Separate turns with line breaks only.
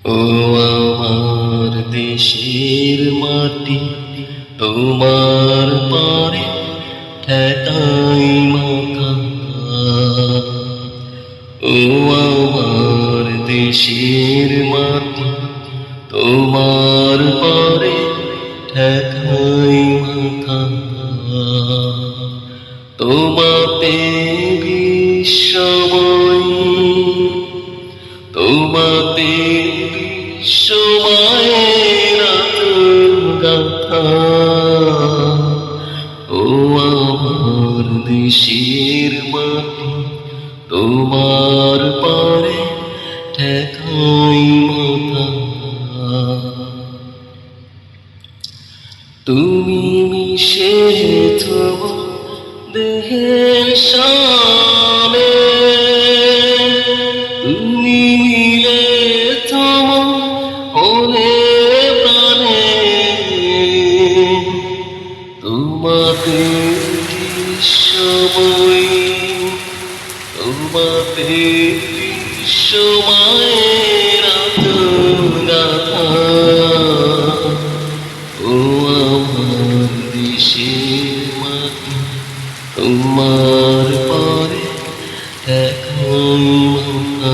ও আমার দেশের মাটি, তোমার পরে ঠেকাই মাথা। ও আমার দেশের মাটি, তোমার পরে ঠেকাই মাথা। তোমাতে বিশ্বময়, তোমাতে বিশ্বমায়ের গাথা। ও আমার দেশের মাটি, তোমার পারে ঠেকাই মাথা। তুমি মিশেছ দেহের সামনে, তুমি মিলেছ মনে প্রাণে। তোমাতে বিশ্বময়, তোমাতে বিশ্বমায়ের গাথা। ও আমার দেশের মাটি, তোমার পরে ঠেকাই মাথা।